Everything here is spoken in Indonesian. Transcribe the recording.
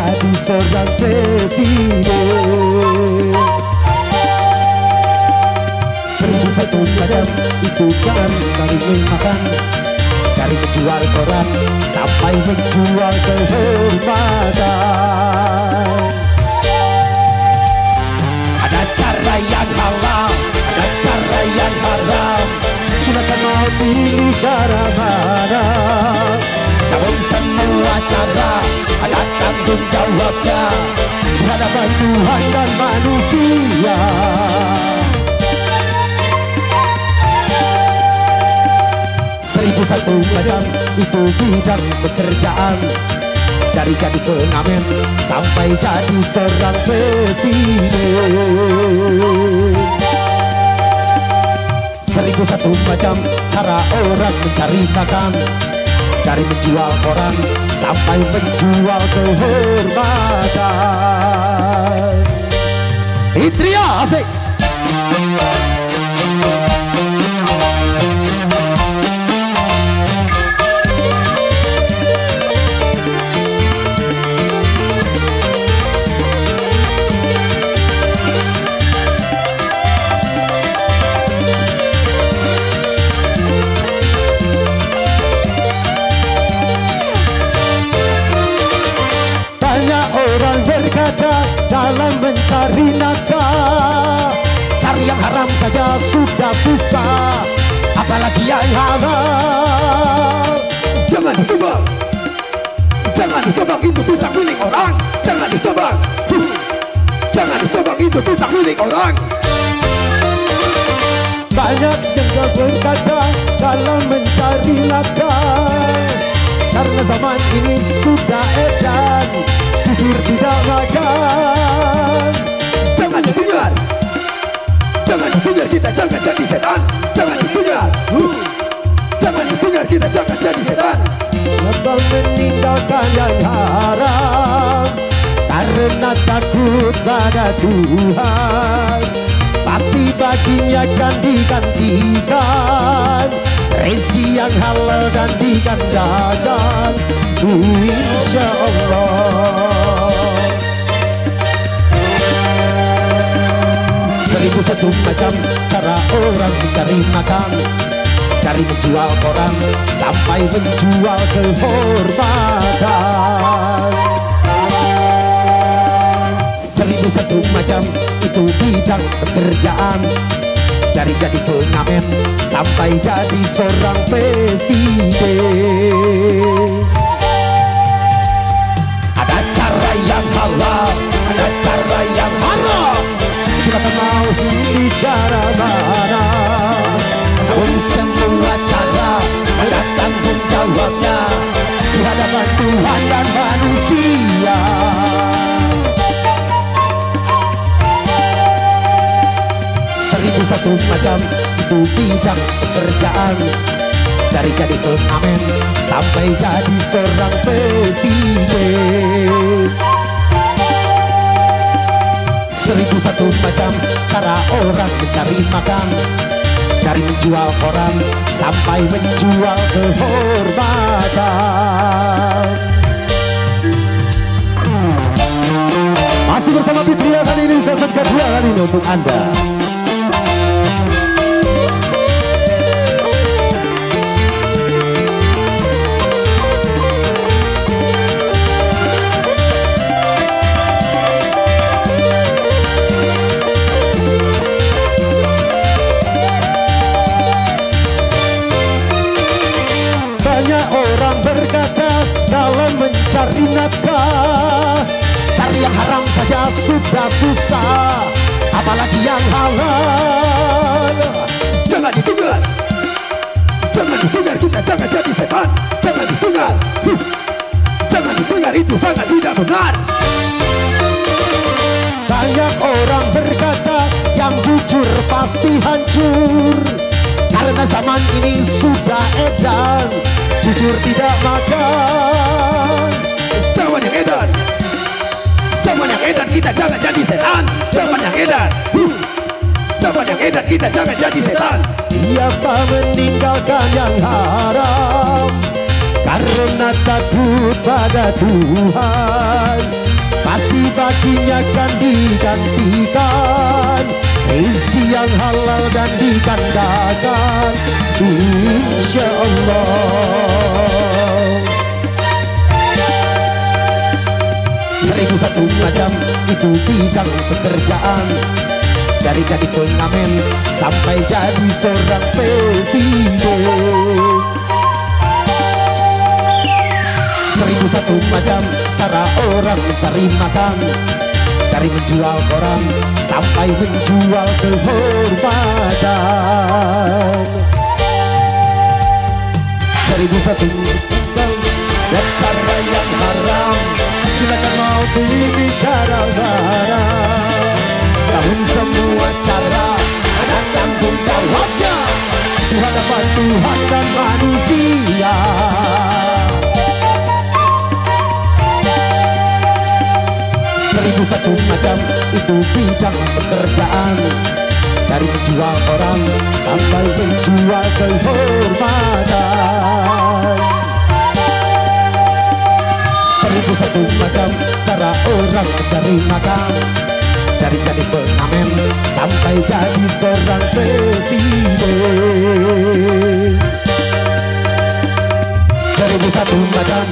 jadi seorang presiden. 1001 macam itu kan dari makan, dari menjual koran sampai menjual kehormatan. Ada cara yang halal, ada cara yang haram, silakan mau pilih cara mana. Namun semua cara ada tanggung jawabnya di hadapan Tuhan dan manusia. 1001 macam itu bidang pekerjaan, dari jadi pengamen sampai jadi seorang presiden. 1001 macam cara orang mencari makan, dari menjual koran sampai menjual kehormatan. Itria asik. Orang berkata dalam mencari nafkah, cari yang haram saja sudah susah, apalagi yang halal. Jangan ditebak, jangan ditebak, itu pisang milik orang. Jangan ditebak, jangan ditebak, itu pisang milik orang. Banyak yang berkata dalam mencari nafkah, karena zaman ini sudah edan, jujur tidak makan. Jangan didengar, jangan didengar, kita jangan jadi setan. Jangan didengar, jangan didengar, kita jangan jadi setan. Sebab meninggalkan yang haram karena takut pada Tuhan, pasti baginya akan digantikan rezeki yang halal dan digandakan, insya Allah. 1001 macam cara orang mencari makan, dari menjual koran sampai menjual kehormatan. 1001 macam itu bidang pekerjaan, dari jadi pengamen sampai jadi seorang presiden. Ada cara yang halal, ada cara yang haram, silakan mau pilih cara mana. Namun semua cara ada tanggung jawabnya di hadapan Tuhan dan manusia. 1001 macam itu bidang pekerjaan, dari jadi pengamen sampai jadi seorang presiden. 1001 macam cara orang mencari makan, dari menjual koran sampai menjual kehormatan. Masih bersama Fitria kali ini, season kedua kali ini untuk Anda. Banyak orang berkata dalam mencari nafkah, cari yang haram saja sudah susah, apalagi yang halal. Jangan didengar, jangan didengar, kita jangan jadi setan. Jangan didengar, jangan didengar, itu sangat tidak benar. Banyak orang berkata yang jujur pasti hancur, karena zaman ini sudah edan, jujur tidak makan. Zaman yang edan, zaman yang edan, kita jangan jadi setan. Zaman yang edan, zaman yang edan, kita jangan jadi setan. Siapa meninggalkan yang haram karena takut pada Tuhan, rezekinya kan digantikan, rezeki yang halal dan digandakan, insya Allah. 1001 macam itu bidang pekerjaan, dari jadi pengamen sampai jadi seorang presiden. 1001 macam cara orang cari makan, dari menjual koran sampai menjual kehormatan. 1001 cara yang haram, silakan mau bicara barang. Namun semua cara ada tanggung jawabnya di hadapan Tuhan dan manusia. 1001 macam itu bidang pekerjaan, dari menjual orang sampai menjual kehormatan. 1001 macam cara orang cari makan, dari jadi pengamen sampai jadi seorang presiden. 1001 macam